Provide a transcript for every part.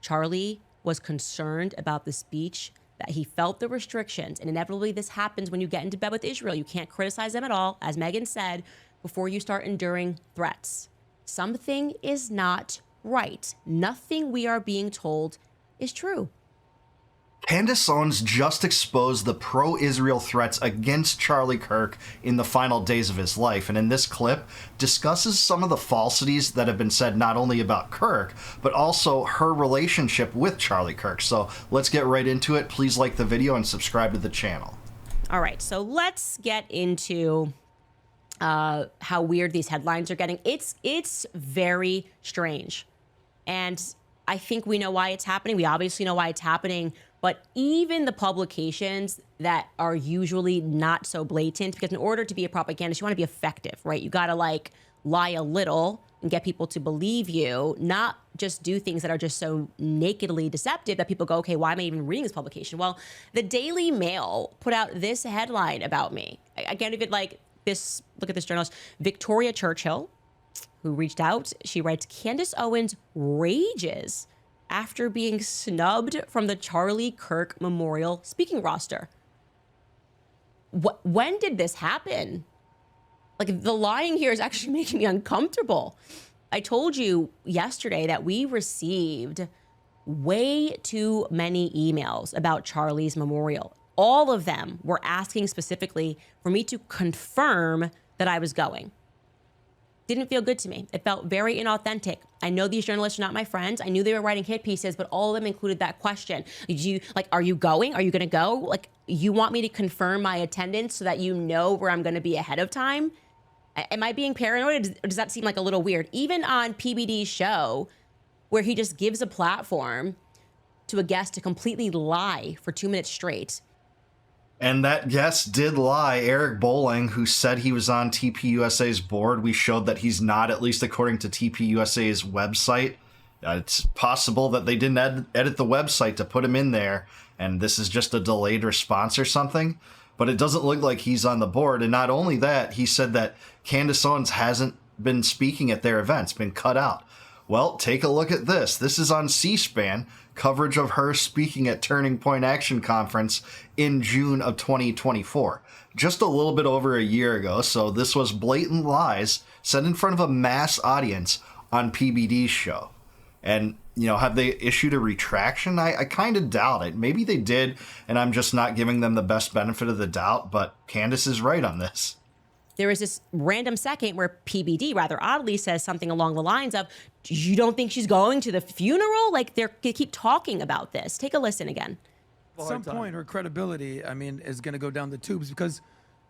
Charlie was concerned about the speech, that he felt the restrictions. And inevitably, this happens when you get into bed with Israel. You can't criticize them at all, as Megan said, before you start enduring threats. Something is not right. Nothing we are being told is true. Candace Owens just exposed the pro-Israel threats against Charlie Kirk in the final days of his life, and in this clip discusses some of the falsities that have been said not only about Kirk, but also her relationship with Charlie Kirk. So let's get right into it. Please like the video and subscribe to the channel. All right, so let's get into how weird these headlines are getting. It's very strange, and I think we know why it's happening. We obviously know why it's happening. But even the publications that are usually not so blatant, because in order to be a propagandist, you want to be effective, right? You got to like lie a little and get people to believe you, not just do things that are just so nakedly deceptive that people go, okay, why am I even reading this publication? Well, the Daily Mail put out this headline about me. Again, if it like this, look at this journalist, Victoria Churchill, who reached out. She writes, Candace Owens rages after being snubbed from the Charlie Kirk Memorial speaking roster. When did this happen? Like, the lying here is actually making me uncomfortable. I told you yesterday that we received way too many emails about Charlie's memorial. All of them were asking specifically for me to confirm that I was going. Didn't feel good to me. It felt very inauthentic. I know these journalists are not my friends. I knew they were writing hit pieces, but all of them included that question. Are you going? Are you gonna go? Like, you want me to confirm my attendance so that you know where I'm gonna be ahead of time? Am I being paranoid, or does that seem like a little weird? Even on PBD's show, where he just gives a platform to a guest to completely lie for 2 minutes straight. And that guest did lie, Eric Bowling, who said he was on TPUSA's board. We showed that he's not, at least according to TPUSA's website. It's possible that they didn't edit the website to put him in there, and this is just a delayed response or something. But it doesn't look like he's on the board. And not only that, he said that Candace Owens hasn't been speaking at their events, been cut out. Well, take a look at this. This is on C-SPAN, coverage of her speaking at Turning Point Action Conference in June of 2024. Just a little bit over a year ago, so this was blatant lies said in front of a mass audience on PBD's show. And, you know, have they issued a retraction? I kind of doubt it. Maybe they did, and I'm just not giving them the best benefit of the doubt, but Candace is right on this. There was this random second where PBD rather oddly says something along the lines of, you don't think she's going to the funeral? Like, they keep talking about this. Take a listen again. At some point, her credibility, I mean, is going to go down the tubes because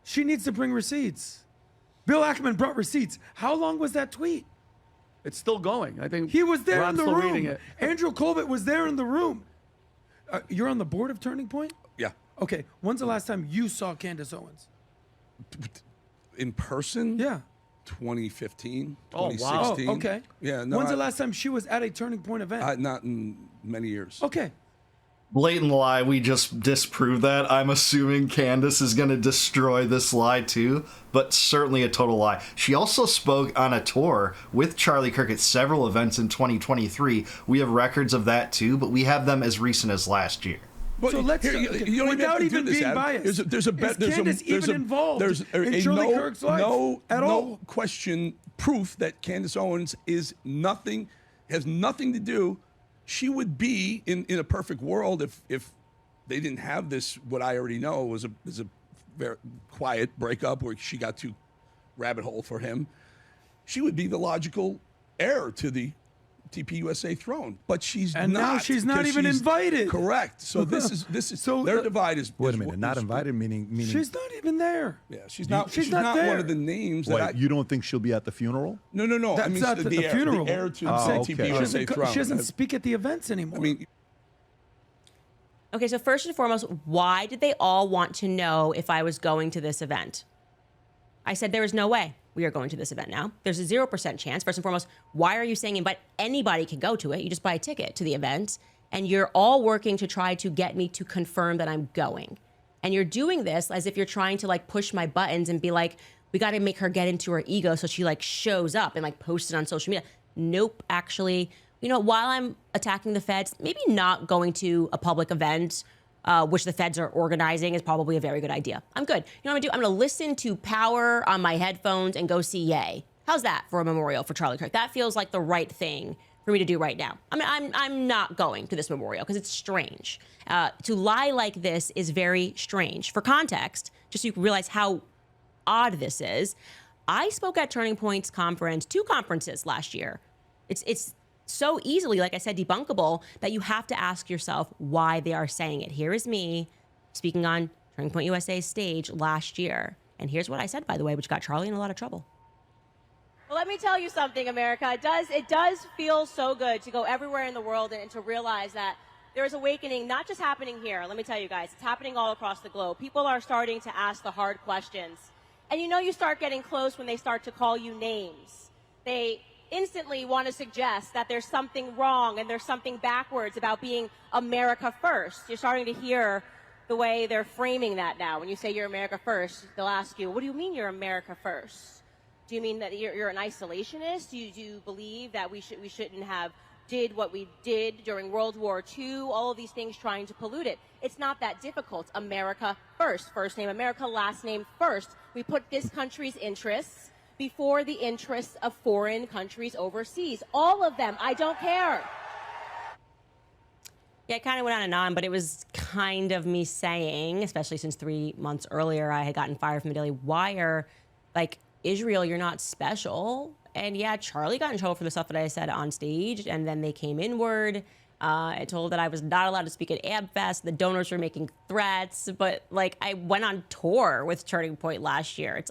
she needs to bring receipts. Bill Ackman brought receipts. How long was that tweet? It's still going. I think he was there Ron's in the still room. reading it. Andrew Colbert was there in the room. You're on the board of Turning Point? Yeah. Okay. When's the last time you saw Candace Owens? In person? Yeah. 2015, Oh, 2016. Oh, okay. Yeah. No, When's the last time she was at a Turning Point event? Not in many years. Okay. Blatant lie. We just disproved that. I'm assuming Candace is going to destroy this lie too, but certainly a total lie. She also spoke on a tour with Charlie Kirk at several events in 2023. We have records of that too, but we have them as recent as last year. But So let's without even being biased. There's a bet. Is Candace even involved in Charlie Kirk's life at all? No question, proof that Candace Owens is nothing, has nothing to do. She would be in a perfect world if they didn't have this. What I already know was a very quiet breakup where she got too rabbit hole for him. She would be the logical heir to the TPUSA throne, but she's and not. now she's not even invited. Correct. So this is so their divide is. Wait a minute, not invited meaning she's not even there. Yeah, she's not there. One of the names that you don't think she'll be at the funeral? No. That's I mean, not the funeral. The heir to the okay. TPUSA throne. She doesn't speak at the events anymore. I mean. Okay, so first and foremost, why did they all want to know if I was going to this event? I said there is no way we are going to this event now. There's a 0% chance. First and foremost, why are you saying invite? Anybody can go to it. You just buy a ticket to the event, and you're all working to try to get me to confirm that I'm going. And you're doing this as if you're trying to like push my buttons and be like, we got to make her get into her ego so she like shows up and like posts it on social media. Nope, actually, while I'm attacking the feds, maybe not going to a public event, which the feds are organizing, is probably a very good idea. I'm good. You know what I'm gonna do? I'm gonna listen to Power on my headphones and go see Ye. How's that for a memorial for Charlie Kirk? That feels like the right thing for me to do right now. I'm not going to this memorial because it's strange. To lie like this is very strange. For context, just so you can realize how odd this is, I spoke at Turning Point's conference, 2 conferences last year. It's so easily, like I said, debunkable that you have to ask yourself why they are saying it. Here is me speaking on Turning Point USA's stage last year. And here's what I said, by the way, which got Charlie in a lot of trouble. Well, let me tell you something, America. It does feel so good to go everywhere in the world and to realize that there is awakening, not just happening here. Let me tell you guys, it's happening all across the globe. People are starting to ask the hard questions. And you start getting close when they start to call you names. They instantly want to suggest that there's something wrong and there's something backwards about being America first. You're starting to hear the way they're framing that now. When you say you're America first, they'll ask you, what do you mean you're America first? Do you mean that you're an isolationist? Do you believe that we shouldn't have did what we did during World War II? All of these things trying to pollute it. It's not that difficult. America first. First name America, last name first. We put this country's interests before the interests of foreign countries overseas. All of them. I don't care. Yeah, it kind of went on and on, but it was kind of me saying, especially since 3 months earlier, I had gotten fired from the Daily Wire, like, Israel, you're not special. And yeah, Charlie got in trouble for the stuff that I said on stage, and then they came inward. I told that I was not allowed to speak at AbFest. The donors were making threats, but like I went on tour with Turning Point last year.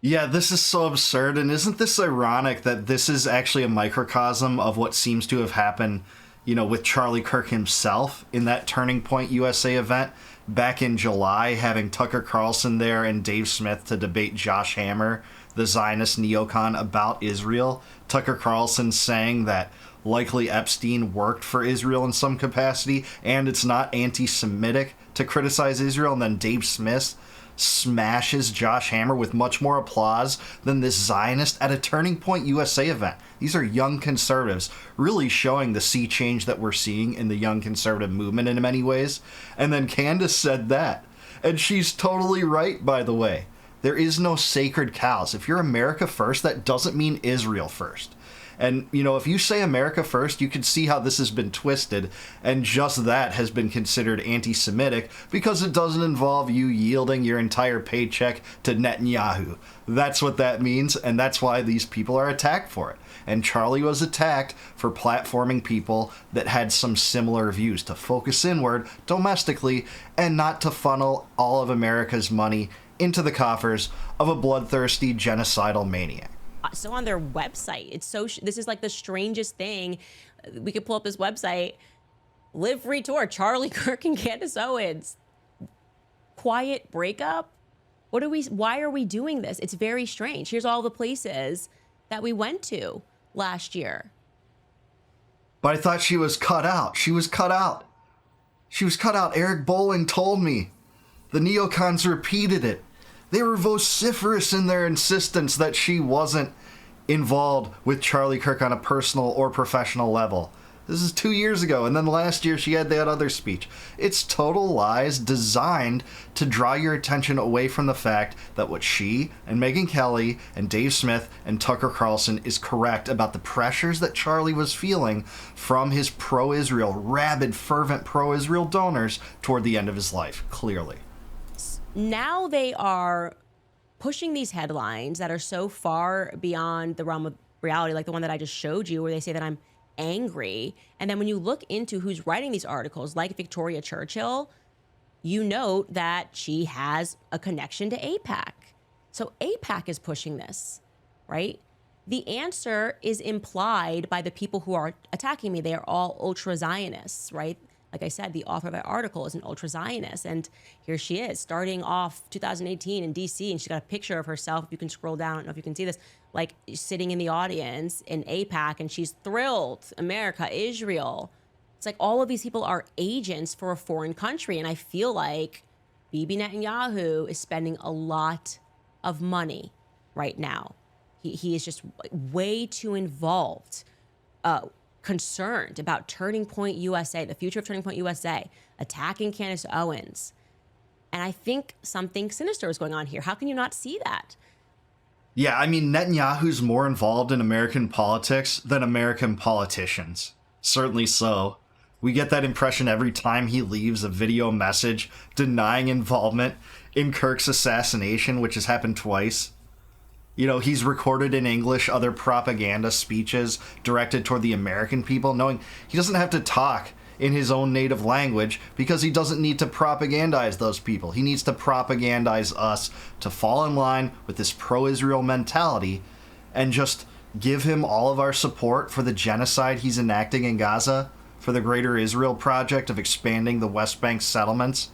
Yeah, this is so absurd, and isn't this ironic that this is actually a microcosm of what seems to have happened, with Charlie Kirk himself in that Turning Point USA event back in July, having Tucker Carlson there and Dave Smith to debate Josh Hammer, the Zionist neocon, about Israel. Tucker Carlson saying that likely Epstein worked for Israel in some capacity, and it's not anti-Semitic to criticize Israel, and then Dave Smith smashes Josh Hammer with much more applause than this Zionist at a Turning Point USA event. These are young conservatives really showing the sea change that we're seeing in the young conservative movement in many ways. And then Candace said that. And she's totally right, by the way. There is no sacred cows. If you're America first, that doesn't mean Israel first. And, if you say America first, you can see how this has been twisted, and just that has been considered anti-Semitic because it doesn't involve you yielding your entire paycheck to Netanyahu. That's what that means, and that's why these people are attacked for it. And Charlie was attacked for platforming people that had some similar views, to focus inward domestically and not to funnel all of America's money into the coffers of a bloodthirsty genocidal maniac. So on their website, this is like the strangest thing. We could pull up this website, Live Free Tour, Charlie Kirk and Candace Owens. Quiet breakup? Why are we doing this? It's very strange. Here's all the places that we went to last year. But I thought she was cut out. She was cut out. Eric Bolling told me. The neocons repeated it. They were vociferous in their insistence that she wasn't involved with Charlie Kirk on a personal or professional level. This is 2 years ago, and then last year she had that other speech. It's total lies designed to draw your attention away from the fact that what she and Megyn Kelly and Dave Smith and Tucker Carlson is correct about the pressures that Charlie was feeling from his pro-Israel, rabid, fervent pro-Israel donors toward the end of his life, clearly. Now they are pushing these headlines that are so far beyond the realm of reality, like the one that I just showed you, where they say that I'm angry. And then when you look into who's writing these articles, like Victoria Churchill, you note that she has a connection to AIPAC. So AIPAC is pushing this, right? The answer is implied by the people who are attacking me. They are all ultra-Zionists, right? Like I said, the author of that article is an ultra-Zionist. And here she is, starting off 2018 in D.C., and she's got a picture of herself. If you can scroll down, I don't know if you can see this, like sitting in the audience in AIPAC, and she's thrilled. America, Israel. It's like all of these people are agents for a foreign country. And I feel like Bibi Netanyahu is spending a lot of money right now. He is just way too involved concerned about Turning Point USA, the future of Turning Point USA, attacking Candace Owens. And I think something sinister is going on here. How can you not see that? Yeah, I mean, Netanyahu's more involved in American politics than American politicians. Certainly so. We get that impression every time he leaves a video message denying involvement in Kirk's assassination, which has happened twice. You know, he's recorded in English other propaganda speeches directed toward the American people, knowing he doesn't have to talk in his own native language because he doesn't need to propagandize those people. He needs to propagandize us to fall in line with this pro-Israel mentality and just give him all of our support for the genocide he's enacting in Gaza, for the Greater Israel Project of expanding the West Bank settlements,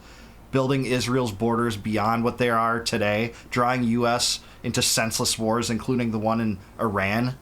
building Israel's borders beyond what they are today, drawing U.S. into senseless wars, including the one in Iran,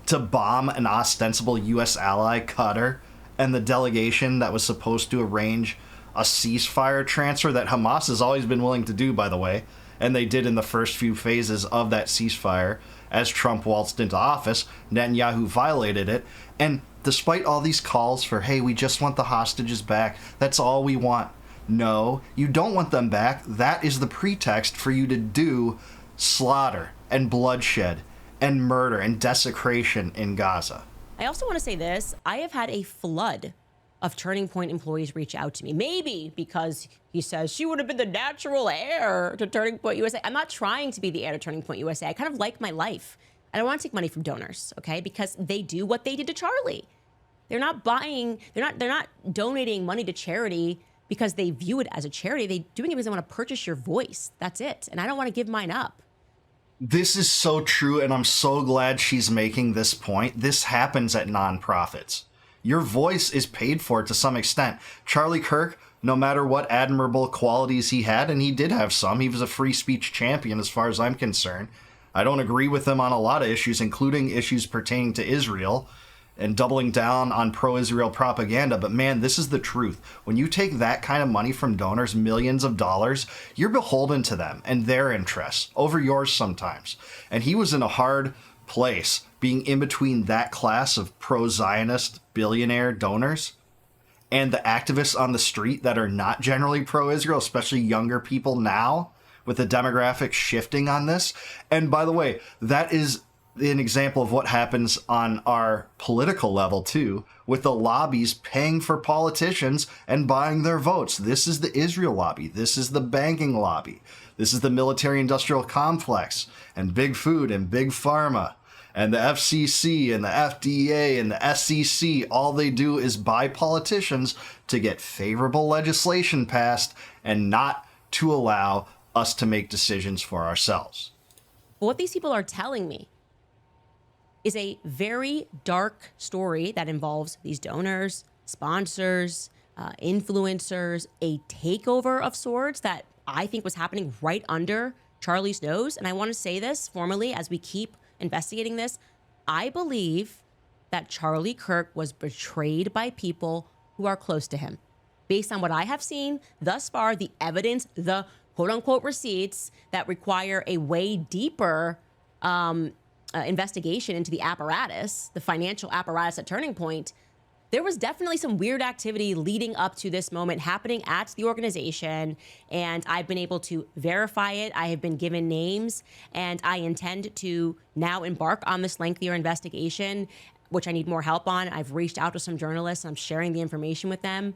to bomb an ostensible U.S. ally, Qatar, and the delegation that was supposed to arrange a ceasefire transfer that Hamas has always been willing to do, by the way, and they did in the first few phases of that ceasefire. As Trump waltzed into office, Netanyahu violated it, and despite all these calls for, hey, we just want the hostages back, that's all we want. No, you don't want them back. That is the pretext for you to do slaughter and bloodshed and murder and desecration in Gaza. I also want to say this. I have had a flood of Turning Point employees reach out to me. Maybe because he says she would have been the natural heir to Turning Point USA. I'm not trying to be the heir to Turning Point USA. I kind of like my life. I don't want to take money from donors, okay? Because they do what they did to Charlie. They're not donating money to charity because they view it as a charity. They're doing it because they want to purchase your voice. That's it. And I don't want to give mine up. This is so true, and I'm so glad she's making this point. This happens at nonprofits. Your voice is paid for to some extent. Charlie Kirk, no matter what admirable qualities he had, and he did have some, he was a free speech champion as far as I'm concerned. I don't agree with him on a lot of issues, including issues pertaining to Israel and doubling down on pro-Israel propaganda. But man, this is the truth. When you take that kind of money from donors, millions of dollars, you're beholden to them and their interests over yours sometimes. And he was in a hard place being in between that class of pro-Zionist billionaire donors and the activists on the street that are not generally pro-Israel, especially younger people now, with the demographics shifting on this. And by the way, that is an example of what happens on our political level too, with the lobbies paying for politicians and buying their votes. This is the Israel lobby. This is the banking lobby. This is the military-industrial complex and big food and big pharma and the FCC and the FDA and the SEC. All they do is buy politicians to get favorable legislation passed and not to allow us to make decisions for ourselves. What these people are telling me is a very dark story that involves these donors, sponsors, influencers, a takeover of sorts that I think was happening right under Charlie's nose. And I want to say this formally as we keep investigating this. I believe that Charlie Kirk was betrayed by people who are close to him. Based on what I have seen thus far, the evidence, the quote-unquote receipts that require a way deeper investigation into the apparatus, the financial apparatus at Turning Point, there was definitely some weird activity leading up to this moment happening at the organization, and I've been able to verify it. I have been given names, and I intend to now embark on this lengthier investigation, which I need more help on. I've reached out to some journalists. I'm sharing the information with them,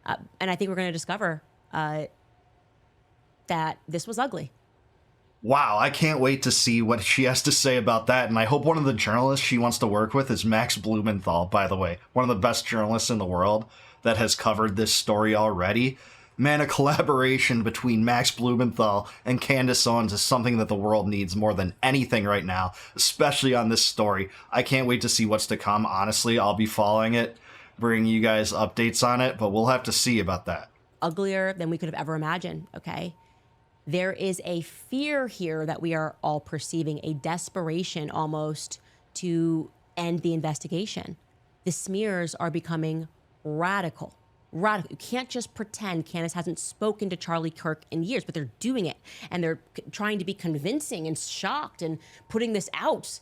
and I think we're going to discover that this was ugly. Wow, I can't wait to see what she has to say about that. And I hope one of the journalists she wants to work with is Max Blumenthal, by the way. One of the best journalists in the world that has covered this story already. Man, a collaboration between Max Blumenthal and Candace Owens is something that the world needs more than anything right now, especially on this story. I can't wait to see what's to come. Honestly, I'll be following it, bringing you guys updates on it, but we'll have to see about that. Uglier than we could have ever imagined, okay? There is a fear here that we are all perceiving, a desperation almost to end the investigation. The smears are becoming radical. You can't just pretend Candace hasn't spoken to Charlie Kirk in years, but they're doing it. And they're trying to be convincing and shocked and putting this out.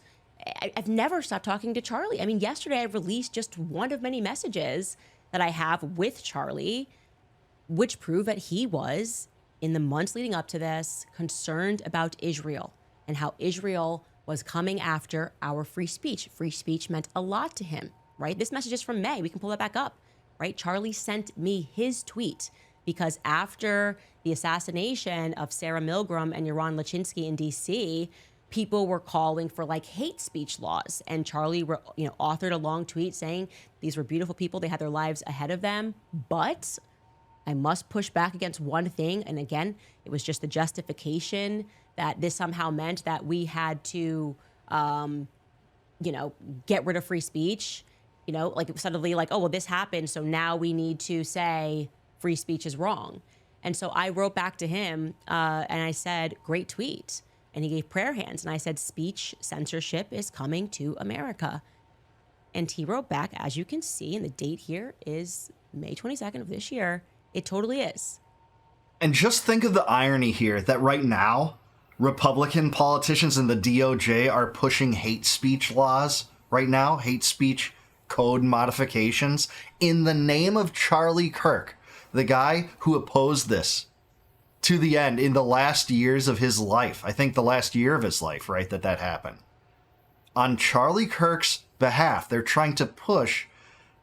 I've never stopped talking to Charlie. I mean, yesterday I released just one of many messages that I have with Charlie, which prove that he was, in the months leading up to this, concerned about Israel and how Israel was coming after our free speech. Free speech meant a lot to him, right? This message is from May. We can pull that back up, right? Charlie sent me his tweet because after the assassination of Sarah Milgram and Yaron Lachinsky in D.C., people were calling for like hate speech laws. And Charlie, authored a long tweet saying these were beautiful people. They had their lives ahead of them. But I must push back against one thing. And again, it was just the justification that this somehow meant that we had to, get rid of free speech. Like it was suddenly like, oh, well, this happened, so now we need to say free speech is wrong. And so I wrote back to him and I said, great tweet. And he gave prayer hands. And I said, speech censorship is coming to America. And he wrote back, as you can see, and the date here is May 22nd of this year. It totally is. And just think of the irony here that right now, Republican politicians and the DOJ are pushing hate speech laws right now, hate speech code modifications, in the name of Charlie Kirk, the guy who opposed this to the end in the last years of his life. I think the last year of his life, right, that happened. On Charlie Kirk's behalf, they're trying to push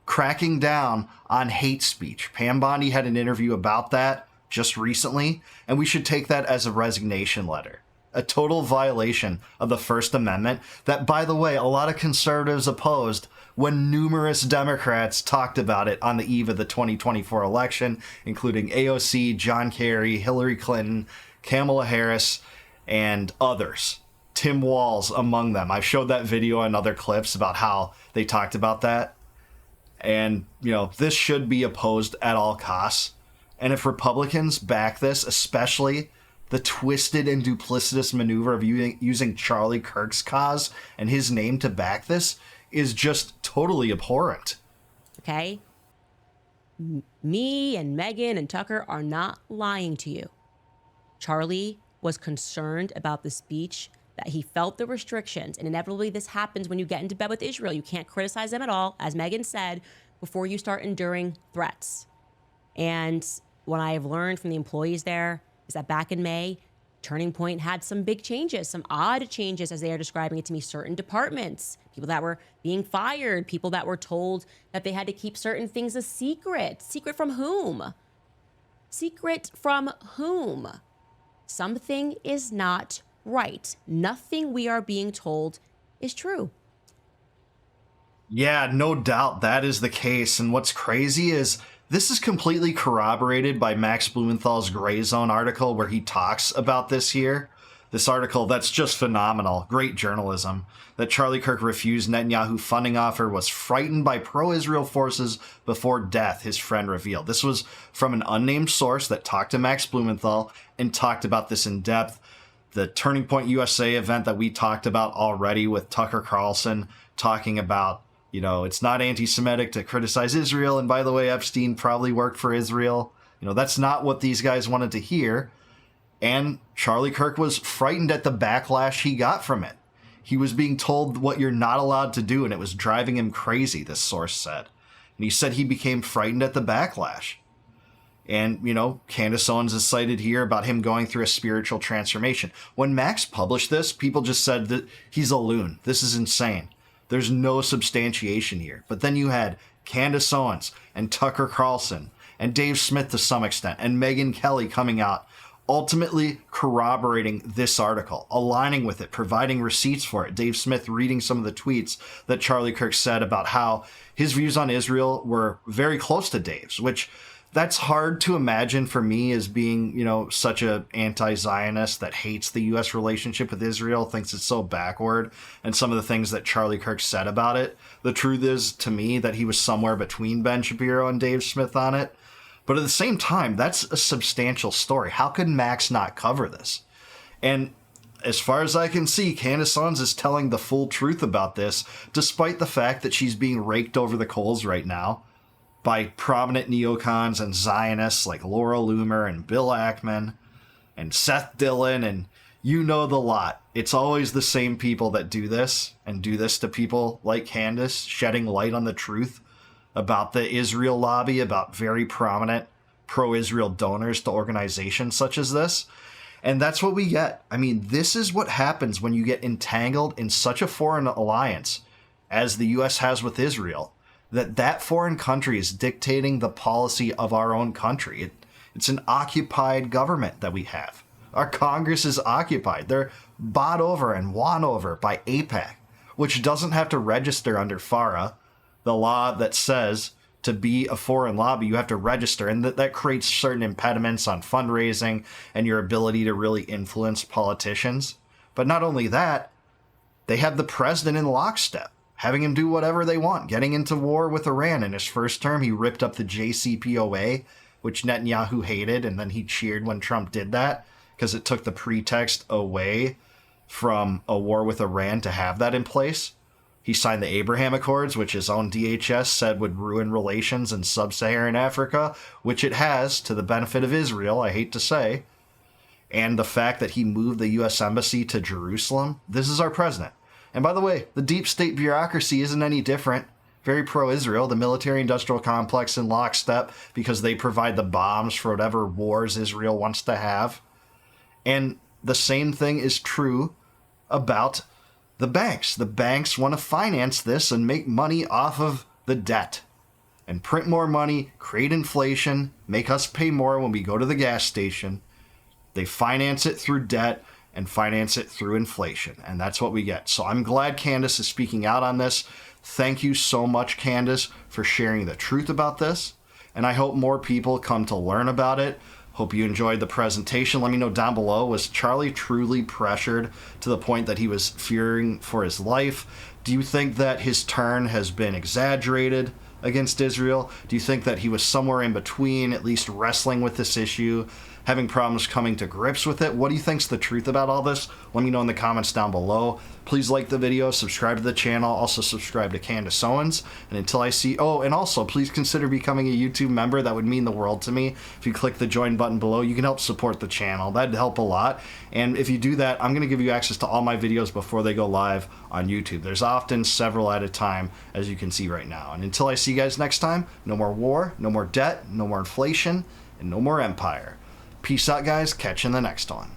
cracking down on hate speech. Pam Bondi had an interview about that just recently, and we should take that as a resignation letter. A total violation of the First Amendment that, by the way, a lot of conservatives opposed when numerous Democrats talked about it on the eve of the 2024 election, including AOC, John Kerry, Hillary Clinton, Kamala Harris, and others. Tim Walz among them. I showed that video and other clips about how they talked about that. And, this should be opposed at all costs. And if Republicans back this, especially the twisted and duplicitous maneuver of using Charlie Kirk's cause and his name to back this, is just totally abhorrent. Okay? Me and Megan and Tucker are not lying to you. Charlie was concerned about the speech, that he felt the restrictions, and inevitably this happens when you get into bed with Israel. You can't criticize them at all, as Megan said, before you start enduring threats. And what I have learned from the employees there is that back in May, Turning Point had some big changes, some odd changes as they are describing it to me. Certain departments, people that were being fired, people that were told that they had to keep certain things a secret. Secret from whom? Secret from whom? Something is not right. Nothing we are being told is true. Yeah, no doubt that is the case. And what's crazy is this is completely corroborated by Max Blumenthal's Gray Zone article where he talks about this here. This article that's just phenomenal. Great journalism. That Charlie Kirk refused Netanyahu funding offer, was frightened by pro-Israel forces before death, his friend revealed. This was from an unnamed source that talked to Max Blumenthal and talked about this in depth. The Turning Point USA event that we talked about already with Tucker Carlson talking about, it's not anti-Semitic to criticize Israel. And by the way, Epstein probably worked for Israel. That's not what these guys wanted to hear. And Charlie Kirk was frightened at the backlash he got from it. He was being told what you're not allowed to do, and it was driving him crazy, this source said. And he said he became frightened at the backlash. And, Candace Owens is cited here about him going through a spiritual transformation. When Max published this, people just said that he's a loon. This is insane. There's no substantiation here. But then you had Candace Owens and Tucker Carlson and Dave Smith to some extent and Megyn Kelly coming out, ultimately corroborating this article, aligning with it, providing receipts for it. Dave Smith reading some of the tweets that Charlie Kirk said about how his views on Israel were very close to Dave's, which that's hard to imagine for me as being, such a anti-Zionist that hates the U.S. relationship with Israel, thinks it's so backward, and some of the things that Charlie Kirk said about it. The truth is, to me, that he was somewhere between Ben Shapiro and Dave Smith on it. But at the same time, that's a substantial story. How could Max not cover this? And as far as I can see, Candace Owens is telling the full truth about this, despite the fact that she's being raked over the coals right now by prominent neocons and Zionists like Laura Loomer and Bill Ackman and Seth Dillon and, You know the lot. It's always the same people that do this and do this to people like Candace, shedding light on the truth about the Israel lobby, about very prominent pro-Israel donors to organizations such as this. And that's what we get. I mean, this is what happens when you get entangled in such a foreign alliance as the U.S. has with Israel, that foreign country is dictating the policy of our own country. It's an occupied government that we have. Our Congress is occupied. They're bought over and won over by AIPAC, which doesn't have to register under FARA, the law that says to be a foreign lobby, you have to register. And that creates certain impediments on fundraising and your ability to really influence politicians. But not only that, they have the president in lockstep, having him do whatever they want, getting into war with Iran. In his first term, he ripped up the JCPOA, which Netanyahu hated, and then he cheered when Trump did that, because it took the pretext away from a war with Iran to have that in place. He signed the Abraham Accords, which his own DHS said would ruin relations in sub-Saharan Africa, which it has to the benefit of Israel, I hate to say. And the fact that he moved the U.S. Embassy to Jerusalem, this is our president. And by the way, the deep state bureaucracy isn't any different. Very pro-Israel, the military-industrial complex in lockstep, because they provide the bombs for whatever wars Israel wants to have. And the same thing is true about the banks. The banks want to finance this and make money off of the debt and print more money, create inflation, make us pay more when we go to the gas station. They finance it through debt and finance it through inflation. And that's what we get. So I'm glad Candace is speaking out on this. Thank you so much, Candace, for sharing the truth about this. And I hope more people come to learn about it. Hope you enjoyed the presentation. Let me know down below, was Charlie truly pressured to the point that he was fearing for his life? Do you think that his turn has been exaggerated against Israel? Do you think that he was somewhere in between, at least wrestling with this issue, having problems coming to grips with it? What do you think's the truth about all this? Let me know in the comments down below. Please like the video, subscribe to the channel, also subscribe to Candace Owens. And until I see, oh, and also please consider becoming a YouTube member. That would mean the world to me. If you click the join button below, you can help support the channel. That'd help a lot. And if you do that, I'm going to give you access to all my videos before they go live on YouTube. There's often several at a time, as you can see right now. And until I see you guys next time, no more war, no more debt, no more inflation, and no more empire. Peace out, guys. Catch you in the next one.